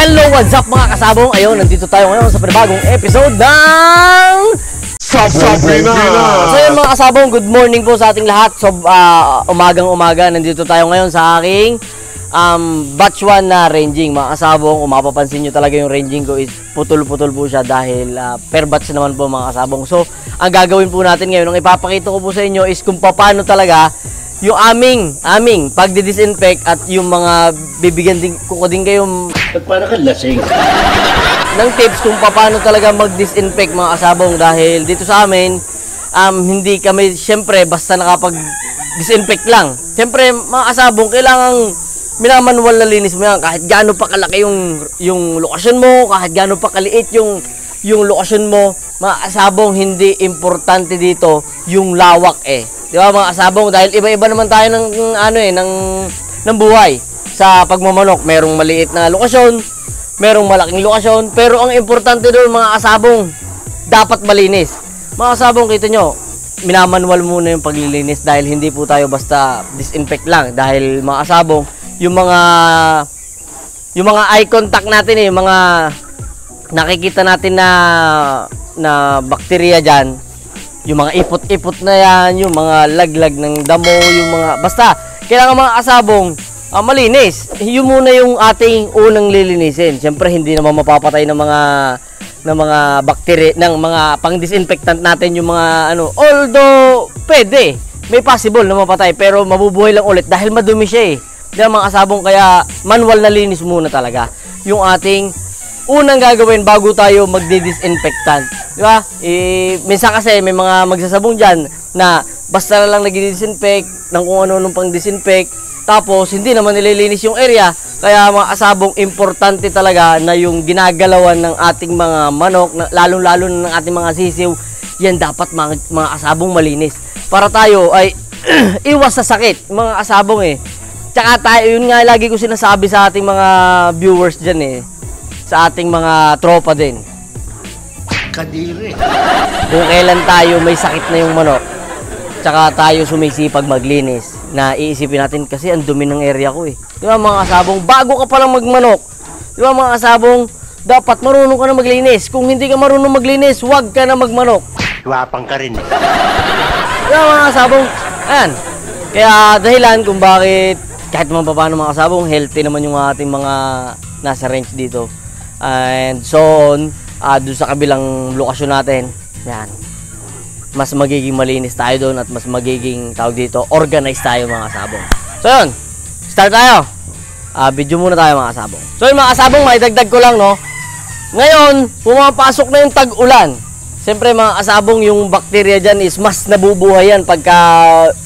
Hello, what's up mga kasabong? Ayun, nandito tayo ngayon sa panibagong episode ng Sabong Pinas! So yun mga kasabong, good morning po sa ating lahat. So umagang-umaga, nandito tayo ngayon sa aking batch 1 na ranging. Mga kasabong, kung mapapansin nyo talaga yung ranging ko is putol-putol po siya dahil per batch naman po mga kasabong. So ang gagawin po natin ngayon, ang ipapakita ko po sa inyo is kung paano talaga yung aming pagdi-disinfect at yung mga bibigyan din ko din kayong Para ka lasing. ng tips kung paano talaga mag-disinfect mga kasabong dahil dito sa amin hindi kami syempre basta nakapag-disinfect lang. Syempre mga kasabong kailangan minamanual na linis mo yan kahit gaano pa kalaki yung lokasyon mo, kahit gaano pa kaliit yung lokasyon mo. Mga kasabong, hindi importante dito yung lawak Di ba mga kasabong? Dahil iba-iba naman tayo ng buhay. Sa pagmamanok, merong maliit na lokasyon, merong malaking lokasyon, pero ang importante doon mga kasabong, dapat malinis. Mga kasabong, kita nyo, minamanual muna yung paglilinis dahil hindi po tayo basta disinfect lang. Dahil mga kasabong, yung mga eye contact natin yung mga nakikita natin na bakterya dyan, yung mga ipot-ipot na yan, yung mga laglag ng damo, yung mga, basta, kailangan mga kasabong, malinis. Yun muna yung ating unang lilinisin. Siyempre, hindi naman mapapatay ng mga bakterya, ng mga pang-disinfectant natin yung mga although, pwede, may possible na mapatay, pero mabubuhay lang ulit dahil madumi siya Di ba mga kasabong, kaya manual na linis muna talaga yung ating unang gagawin bago tayo magdi-disinfectant. Di ba? Minsan kasi may mga magsasabong dyan na basta na lang nag-disinfect ng kung ano-anong pang-disinfect tapos hindi naman nililinis yung area. Kaya mga kasabong, importante talaga na yung ginagalawan ng ating mga manok, lalong-lalo na ng ating mga sisiw, yan dapat mga kasabong malinis. Para tayo ay iwas sa sakit, mga kasabong Tsaka tayo, yun nga lagi ko sinasabi sa ating mga viewers dyan sa ating mga tropa din. Kadiri. Kung kailan tayo may sakit na yung manok, tsaka tayo sumisipag maglinis, na iisipin natin kasi ang dumi ng area ko Di ba mga kasabong, bago ka palang magmanok, di ba mga kasabong, dapat marunong ka na maglinis. Kung hindi ka marunong maglinis, huwag ka na magmanok. Wapang ka rin Di ba mga kasabong, ayan. Kaya dahilan kung bakit kahit naman pa paano mga kasabong, healthy naman yung ating mga nasa range dito. And so on, doon sa kabilang lokasyon natin, yan, mas magiging malinis tayo doon at mas magiging, tawag dito, organized tayo mga kasabong. So yun, start tayo. Video muna tayo mga kasabong. So yun mga kasabong, maidagdag ko lang ngayon, pumapasok na yung tag-ulan. Siyempre mga kasabong, yung bakterya dyan is mas nabubuhay yan pagka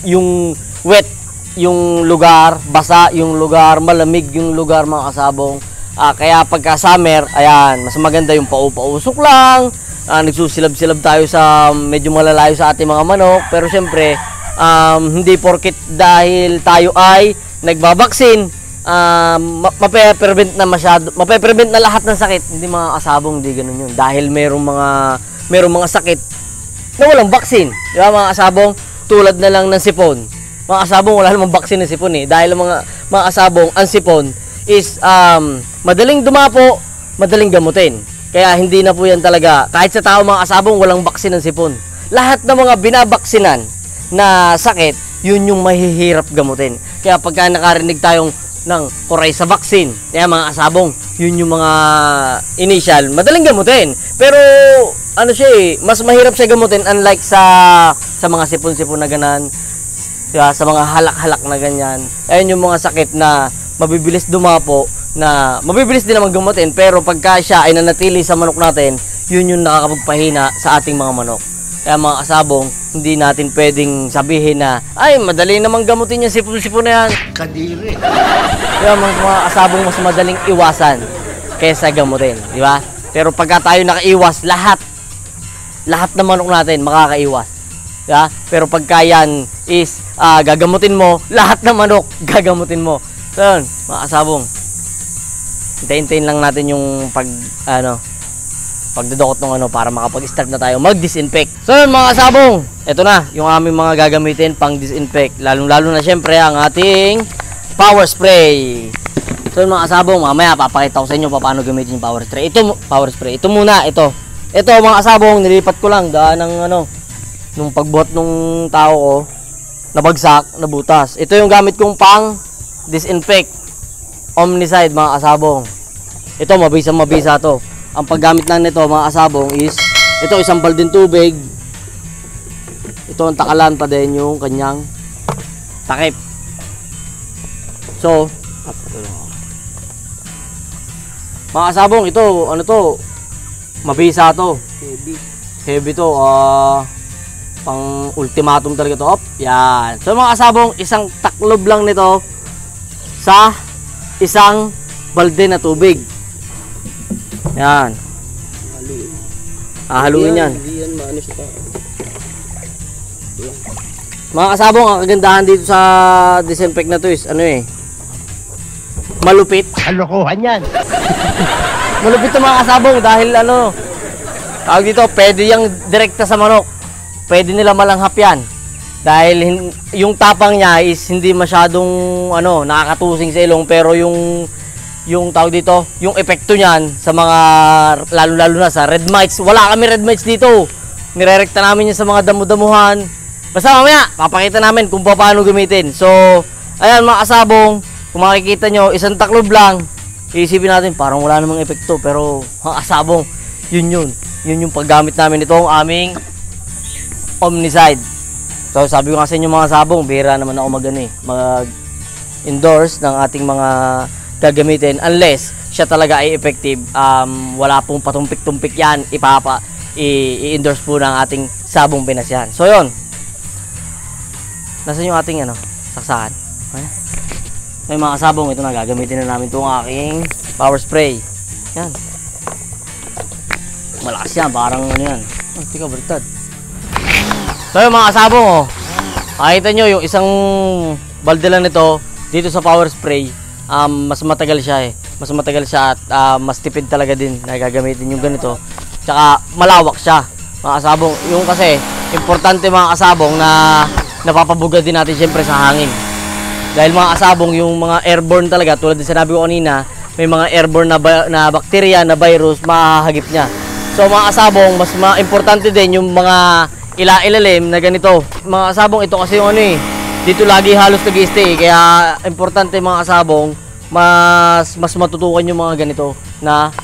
yung wet yung lugar, basa yung lugar, malamig yung lugar mga kasabong. Kaya pagka summer, ayan, mas maganda yung paupausok lang. Nagsusilab-silab tayo sa medyo malalayo sa ating mga manok. Pero syempre, hindi porket dahil tayo ay nagbabaksin, mape-prevent na lahat ng sakit. Hindi mga kasabong, hindi ganun yun. Dahil merong mga sakit na walang baksin. Di ba mga kasabong? Tulad na lang ng sipon. Mga kasabong, wala namang baksin ng sipon Dahil mga kasabong, ang sipon is madaling dumapo, madaling gamutin. Kaya hindi na po yan talaga. Kahit sa tao mga kasabong, walang baksin ng sipon. Lahat ng mga binabaksinan na sakit, yun yung mahihirap gamutin. Kaya pagka nakarinig tayong ng kuray sa baksin, kaya mga kasabong, yun yung mga initial, madaling gamutin. Pero mas mahirap siya gamutin unlike sa mga sipon-sipon na ganan. Diba? Sa mga halak-halak na ganyan. Ayun yung mga sakit na mabibilis dumapo, na mabibilis din naman gamutin, pero pagka siya ay nanatili sa manok natin, yun yung nakakapagpahina sa ating mga manok. Kaya mga kasabong, hindi natin pwedeng sabihin na, ay, madali namang gamutin yung sipon-sipon na yan. Kadiri. Kaya mga kasabong, mas madaling iwasan kaysa gamutin. Di ba? Pero pagka tayo nakaiwas, lahat ng manok natin makakaiwas. Yeah? Pero pagka yan is gagamutin mo, lahat ng manok gagamutin mo. So yun, mga kasabong, hintayin lang natin yung pagdudukot ng para makapag-start na tayo mag-disinfect. So yun mga kasabong, ito na yung aming mga gagamitin pang disinfect. Lalong-lalo na syempre ang ating power spray. So yung mga kasabong, mamaya papakita ko sa inyo paano gamitin yung power spray. Power spray. Ito muna, ito. Ito mga kasabong, nilipat ko lang daan ng nung pagbuhat nung tao ko, nabagsak, nabutas. Ito yung gamit kong pang disinfect. Omnicide mga kasabong. Ito mabisa to. Ang paggamit lang nito mga kasabong is ito isang balding tubig. Ito ang takalan pa din yung kanyang takip. So, mga kasabong, ito, ano to, mabisa to. Heavy to, pang ultimatum talaga to. Op, yan. So mga kasabong, isang taklob lang nito sa isang balde na tubig. Yan. Haluin yan. Mga kasabong, ang kagandahan dito sa disinfect na to is, malupit. Kalokohan yan. Malupit to mga kasabong dahil tawag dito, pwede yung direkta sa manok. Pwede nila malanghap yan. Dahil yung tapang niya is hindi masyadong nakakatusing sa ilong, pero yung tawag dito, yung epekto niyan sa mga lalo na sa red mites. Wala kami red mites dito. Nirerekta namin yan sa mga damo-damuhan. Basta mamaya, papakita namin kung paano gamitin. So, ayan mga kasabong, kung makikita nyo, isang taklob lang, iisipin natin parang wala namang epekto, pero mga kasabong, yun yung paggamit namin. Ito ang aming Omnicide. So sabi ko nga sa inyo mga kasabong, bihira naman ako mag-endorse ng ating mga gagamitin unless siya talaga ay effective. Wala pong patumpik-tumpik yan, i-endorse po ng ating Sabong Pinas yan. So yun, nasaan yung ating saksakan? May mga kasabong, ito na, gagamitin na namin itong aking power spray. Yan. Malakas yan, parang yan. Tika, baliktad. So yung mga kasabong, makita nyo yung isang balde lang nito, dito sa power spray, mas matagal siya Mas matagal siya at mas tipid talaga din na gagamitin yung ganito. Tsaka malawak siya, mga kasabong. Yung kasi, importante mga kasabong na napapabuga din natin syempre sa hangin. Dahil mga kasabong, yung mga airborne talaga, tulad din sinabi ko kanina, may mga airborne na bakterya, na virus, mahahagip niya. So mga kasabong, mas importante din yung mga ilalim na ganito. Mga kasabong, ito kasi yung dito lagi halos nag-i-stay. Kaya importante mga kasabong, mas matutukan yung mga ganito na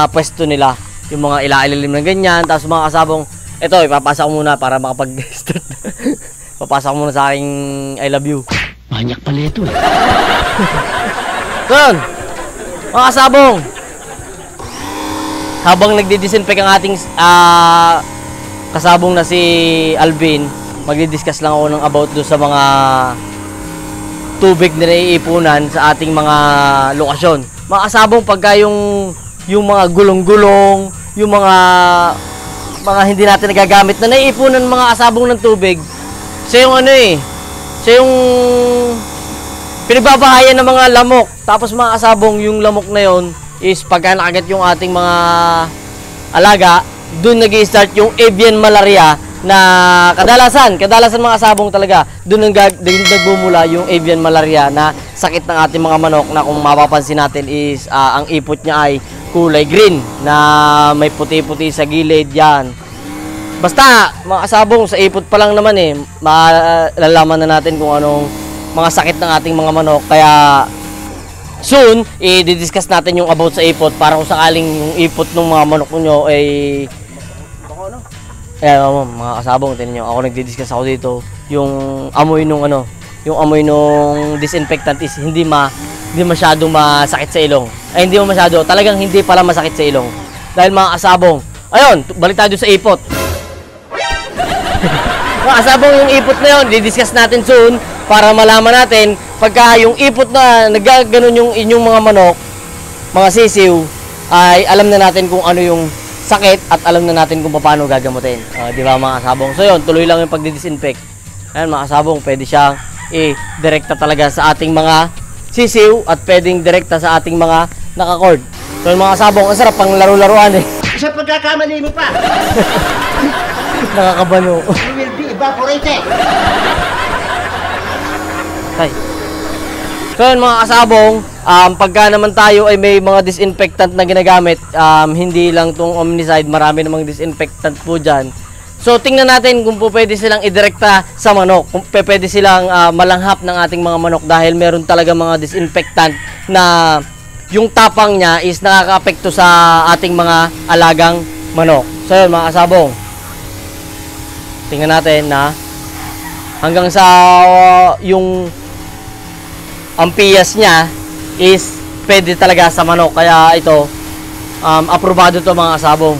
pwesto nila. Yung mga ilalim na ganyan. Tapos mga kasabong, ito, ipapasa ko muna para makapag-start. Papasa ko muna sa aking I love you. Manyak pala ito eh. Ganun, mga kasabong, habang nagdi-disinfect ang ating kasabong na si Alvin, magdi-discuss lang ako ng about do sa mga tubig na naiipunan sa ating mga lokasyon. Mga kasabong, pagka yung mga gulong-gulong, yung mga hindi natin nagagamit na naiipunan mga kasabong ng tubig, siya yung siya yung pinagbabahayan ng mga lamok. Tapos mga kasabong, yung lamok na yon is pagka nakagat yung ating mga alaga, dun nag-i-start yung avian malaria na kadalasan mga kasabong talaga, dun nagbumula yung avian malaria na sakit ng ating mga manok na kung mapapansin natin is ang ipot niya ay kulay green na may puti-puti sa gilid yan. Basta, mga kasabong, sa ipot pa lang naman malalaman na natin kung anong mga sakit ng ating mga manok. Kaya, soon, i-discuss natin yung about sa ipot para kung sakaling yung ipot ng mga manok nyo ay... Ayan, mga kasabong, tinan nyo, ako nagdi-discuss ako dito. Yung amoy nung disinfectant is hindi masyadong masakit sa ilong. Ay, hindi masyado, talagang hindi pala masakit sa ilong. Dahil mga kasabong, ayun, balik tayo sa ipot. Mga kasabong, yung ipot na yun, di-discuss natin soon para malaman natin pagka yung ipot na nagaganon yung inyong mga manok, mga sisiw, ay alam na natin kung ano yung sakit at alam na natin kung paano gagamutin. Di ba mga kasabong? So yun, tuloy lang yung pagdi-disinfect. Ayan mga kasabong, pwede siyang direkta talaga sa ating mga sisiw at pwedeng direkta sa ating mga nakacord. So yun mga kasabong, ang sarap pang laro-laruan Sa pagkakamali mo pa, Nakakabano. you will be evaporated. Tay. So So yun mga kasabong, pagka naman tayo ay may mga disinfectant na ginagamit, hindi lang tong Omnicide, marami namang disinfectant po dyan. So tingnan natin kung po pwede silang idirekta sa manok, kung pwede silang malanghap ng ating mga manok dahil meron talaga mga disinfectant na yung tapang niya is nakakaapekto sa ating mga alagang manok. So yun mga kasabong, tingnan natin na hanggang sa yung ampiyas niya is pwede talaga sa manok, kaya ito aprobado to mga kasabong.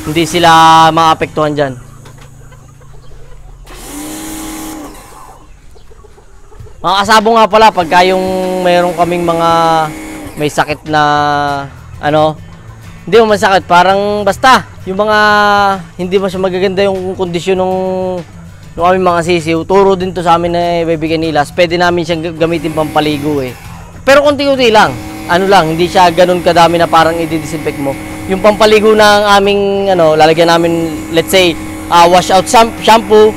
Hindi sila maapektuhan dyan. Mga kasabong nga pala, pagka yung mayroon kaming mga may sakit na hindi mo masakit, parang basta yung mga hindi mo siya magaganda yung kondisyon ng aming mga sisiw, turo din to sa amin na ibibigay nila. Pwede namin siyang gamitin pampaligo eh. Pero konti-konti lang, hindi siya ganun kadami na parang i-disinfect mo. Yung pampaligo ng aming lalagyan namin, let's say wash out shampoo,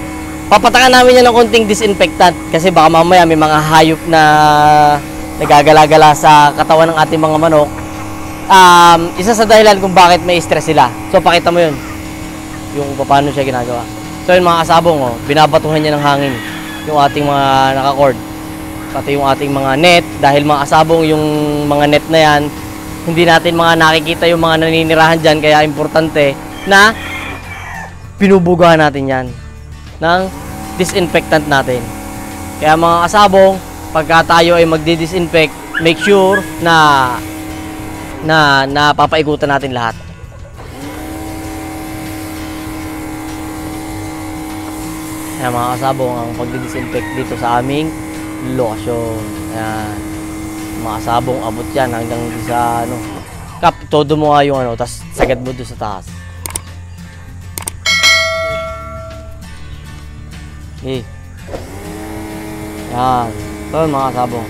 papatakan namin yan ng konting disinfectant kasi baka mamaya may mga hayop na nagagala-gala sa katawan ng ating mga manok. Isa sa dahilan kung bakit may stress sila. So pakita mo yun, yung paano siya ginagawa. So yun mga kasabong, binabatuhan niya ng hangin yung ating mga naka-cord, pati yung ating mga net, dahil mga kasabong yung mga net na yan hindi natin mga nakikita yung mga naninirahan dyan, kaya importante na pinubugahan natin yan ng disinfectant natin. Kaya mga kasabong, pagka tayo ay magdi-disinfect, make sure na papaikutan natin lahat. Kaya mga kasabong, ang pagdi-disinfect dito sa aming lokasyon. Ayan. Mga kasabong, abot yan hanggang sa kap, todo mo nga yung tas sagad mo doon sa taas. Okay. Yan. So mga kasabong,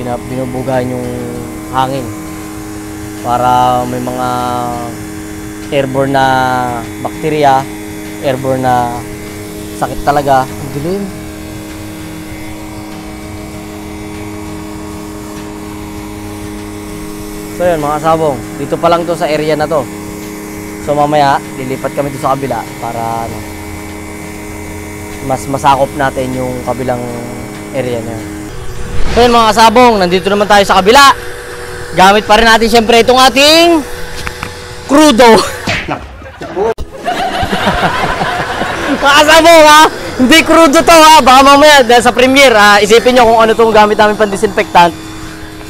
binubugahan yung hangin para may mga airborne na bakterya, airborne na sakit talaga. Ang dilim. So yun mga kasabong, dito pa lang to sa area na to. So mamaya lilipat kami dito sa kabila para mas masakop natin yung kabilang area na yun. So yun mga kasabong, nandito naman tayo sa kabila. Gamit pa rin natin syempre itong ating crudo. Mga kasabong hindi crudo to baka mamaya dahil sa premiere isipin nyo kung ano itong gamit namin pang disinfectant.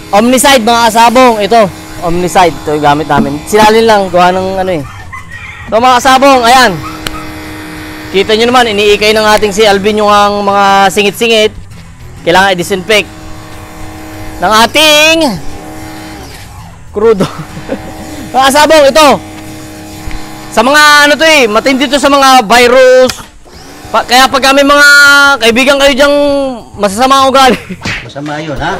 Omnicide mga kasabong, ito Omnicide, ito yung gamit namin. Sinalin lang, gawa ng So mga kasabong, ayan, kita nyo naman, iniikay ng ating si Alvin yung mga singit-singit. Kailangan i-disinfect ng ating crudo. Mga kasabong, ito sa mga matindi to sa mga virus. Kaya pag may mga kaibigan kayo dyang masasama ang ugali, Masama yun, ha?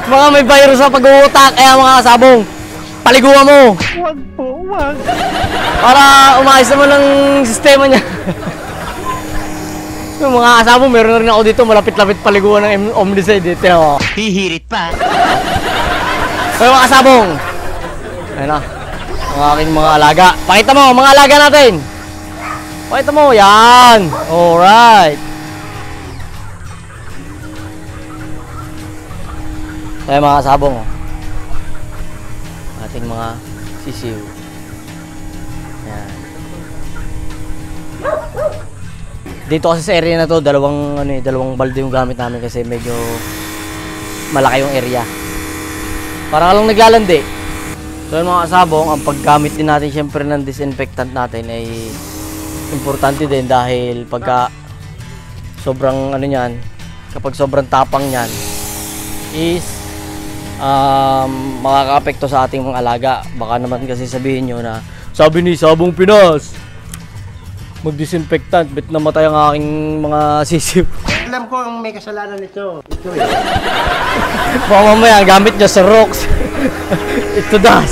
mga may virus sa pag-uutak, kaya mga kasabong, paliguan mo. Wag po, wag. Para umayos naman ang sistema niya. Yung mga kasabong, meron na rin ako dito, malapit-lapit paliguan ng Omnicide dito. Hihirit pa. So mga kasabong, ayun na, ang aking mga alaga. Pakita mo, mga alaga natin. Pakita mo, yan. Alright. Kaya mga kasabong, ating mga sisiw. Yan. Dito kasi sa area na to, dalawang balde yung gamit namin kasi medyo malaki yung area. Parang lang naglalandi. So yun mga kasabong, ang paggamit din natin syempre ng disinfectant natin ay importante din dahil pagka sobrang kapag sobrang tapang niyan is makakaapekto sa ating mga alaga. Baka naman kasi sabihin nyo na sabi ni Sabong Pinas mag-disinfectant, bet namatay ang aking mga sisiw. Alam ko ang may kasalanan nito. Ito Baka mamaya gamit nyo sa rocks. Ito das.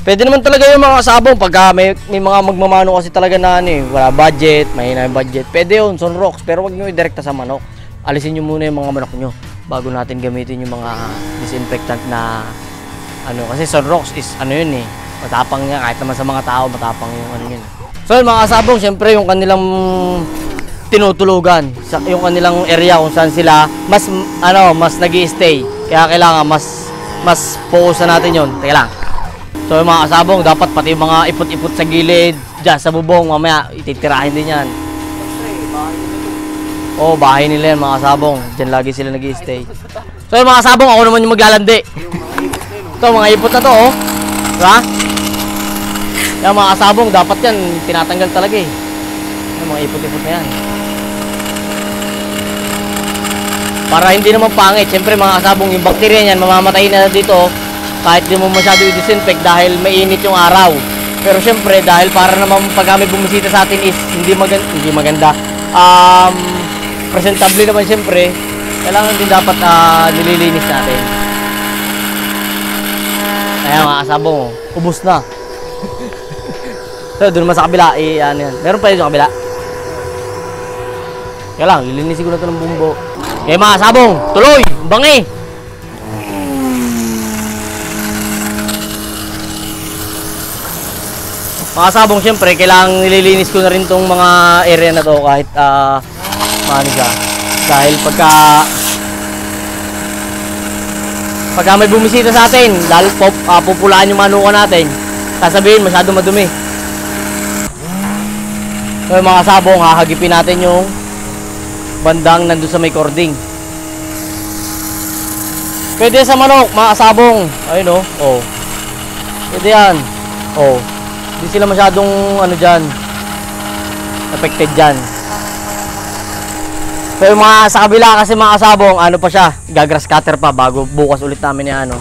Pwede naman talaga yung mga kasabong pagka may mga magmamano kasi talaga na ano eh, wala budget, mahina yung budget. Pwede yun, Sunrox, pero wag nyo i-direkta sa manok. Alisin nyo muna yung mga manok nyo bago natin gamitin yung mga disinfectant na ano. Kasi Sunrox is ano yun eh, matapang niya kahit naman sa mga tao, matapang yung ano yun. So yun mga kasabong, syempre yung kanilang tinutulugan, yung kanilang area kung saan sila mas nag-i-stay. Kaya kailangan mas focus na natin yun. Teka lang. So yung mga kasabong, dapat pati yung mga ipot-ipot sa gilid, dyan sa bubong, mamaya ititirahin din yan. Oo, bahay nila yan mga kasabong. Dyan lagi sila nag-i-stay. So yung mga kasabong, ako naman yung maglalandi. Ito, mga ipot na to, oh. Diba? Yung mga kasabong, dapat yan, tinatanggal talaga eh. Yung mga ipot-ipot na yan. Para hindi naman pangit. Siyempre mga kasabong, yung bakterya niyan, mamamatay na dito, oh. Kahit di mo masyado i-disinfect dahil mainit yung araw. Pero syempre dahil para naman pag may bumisita sa atin is hindi maganda. Presentable naman syempre. Kailangan din dapat nililinis natin. Ayan mga kasabong, ubos na. So doon naman sa kabila, ano yan. Meron pa yun sa kabila. Kaya lang, lilinisin ko na ito ng bumbo. Kaya mga kasabong, tuloy! Bangi! Mga kasabong, syempre, kailangan nililinis ko na rin tong mga area na to kahit maano siya. Dahil pagka may bumisita sa atin, lalo pupulaan yung manukan natin, sasabihin masyado madumi. So mga kasabong, hahagipin natin yung bandang nandun sa may cording. Pwede sa manok, mga kasabong. Ayun oh. Pwede yan. Oh. Hindi sila masyadong dyan, affected dyan. Pero mga sa kabila kasi mga kasabong, pa siya, gagrass cutter pa bago bukas ulit namin yung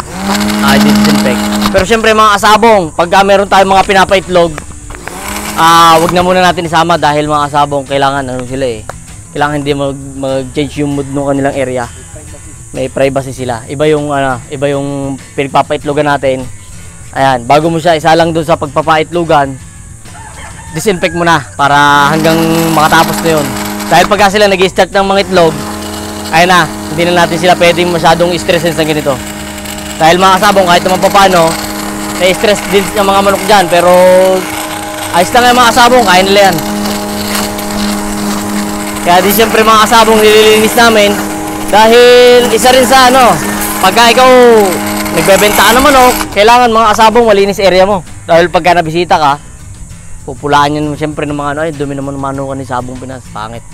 disinfect. Pero syempre mga kasabong, pagka meron tayong mga pinapaitlog, wag na muna natin isama dahil mga kasabong, kailangan sila eh. Kailangan hindi mag-change yung mood ng kanilang area. May privacy sila. Iba yung pinagpapaitlogan natin. Ayan, bago mo siya isa lang doon sa pagpapaitlugan, disinfect mo na para hanggang makatapos na yun. Dahil pagka sila nag-i-start ng mga itlog, ayun na, hindi na natin sila pwedeng masyadong stressin sa ganito. Dahil mga kasabong, kahit naman paano, na-stress din yung mga manok dyan, pero ayos lang yung mga kasabong, kaya nila yan. Kaya di siyempre mga kasabong nililinis namin, dahil isa rin sa pagka ikaw nagbebenta ka naman kailangan mga kasabong malinis area mo. Dahil pagka nabisita ka, pupulaan yun siyempre ng mga dumi naman manukan ni Sabong Pinas, pangit.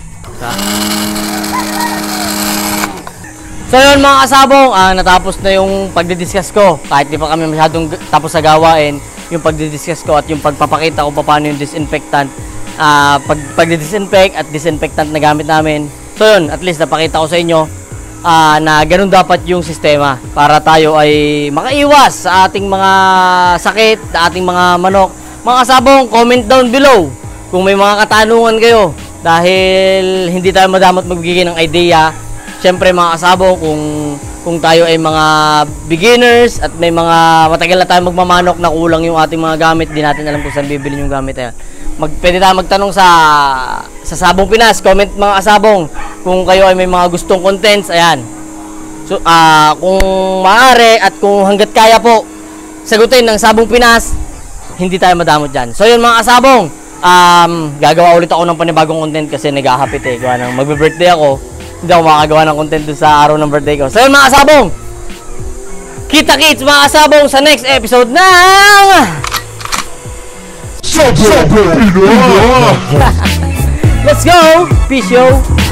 So yun mga kasabong, natapos na yung pagdidiscuss ko. Kahit di pa kami masyadong tapos sa gawain, yung pagdidiscuss ko at yung pagpapakita ko paano yung disinfectant, pagdidisinfect at disinfectant na gamit namin. So yun, at least napakita ko sa inyo na ganun dapat yung sistema para tayo ay makaiwas sa ating mga sakit, sa ating mga manok. Mga kasabong, comment down below kung may mga katanungan kayo dahil hindi tayo madamot magbigay ng idea. Siyempre mga kasabong, kung tayo ay mga beginners at may mga matagal na tayo magmamanok na kulang yung ating mga gamit, di natin alam kung saan bibili yung gamit. Pwede tayo magtanong sa Sabong Pinas. Comment mga kasabong kung kayo ay may mga gustong contents. Ayan. So, kung maaari at kung hanggat kaya po sagutin ng Sabong Pinas, hindi tayo madamot dyan. So yun mga kasabong, gagawa ulit ako ng panibagong content kasi nag-ahapit gawa ng magbe-birthday ako. Hindi ako makagawa ng content doon sa araw ng birthday ko. So yun mga kasabong, kita-kits mga kasabong sa next episode ng Sabong Pinoy! Let's go! Peace yo!